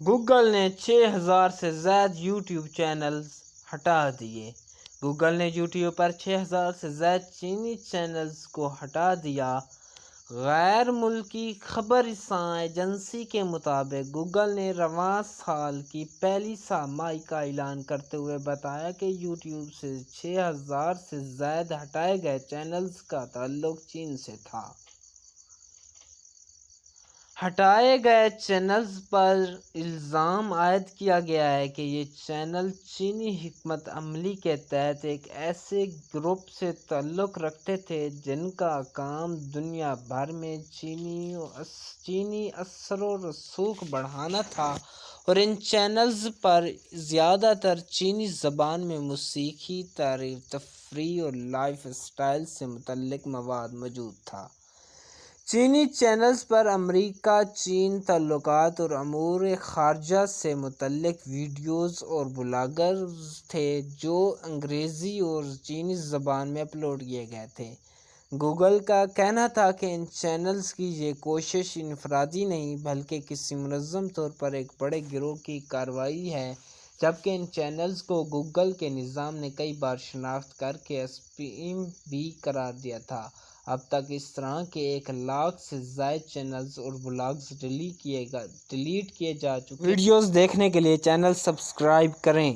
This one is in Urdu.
گوگل نے 6000 سے زائد یوٹیوب چینلز ہٹا دیے۔ گوگل نے یوٹیوب پر 6000 سے زائد چینی چینلز کو ہٹا دیا۔ غیر ملکی خبر رساں ایجنسی کے مطابق گوگل نے رواں سال کی پہلی سہ ماہی کا اعلان کرتے ہوئے بتایا کہ یوٹیوب سے 6000 سے زائد ہٹائے گئے چینلز کا تعلق چین سے تھا۔ ہٹائے گئے چینلز پر الزام عائد کیا گیا ہے کہ یہ چینل چینی حکمت عملی کے تحت ایک ایسے گروپ سے تعلق رکھتے تھے جن کا کام دنیا بھر میں چینی اثر و رسوخ بڑھانا تھا اور ان چینلز پر زیادہ تر چینی زبان میں موسیقی، تفریح اور لائف اسٹائل سے متعلق مواد موجود تھا۔ چینی چینلز پر امریکہ چین تعلقات اور امور خارجہ سے متعلق ویڈیوز اور بلاگز تھے جو انگریزی اور چینی زبان میں اپلوڈ کیے گئے تھے۔ گوگل کا کہنا تھا کہ ان چینلز کی یہ کوشش انفرادی نہیں بلکہ کسی منظم طور پر ایک بڑے گروہ کی کارروائی ہے، جبکہ ان چینلز کو گوگل کے نظام نے کئی بار شناخت کر کے اسپیم بھی قرار دیا تھا۔ اب تک اس طرح کے 1,00,000 سے زائد چینلز اور بلاگز ڈیلیٹ کیے جا چکے ہیں۔ ویڈیوز دیکھنے کے لیے چینل سبسکرائب کریں۔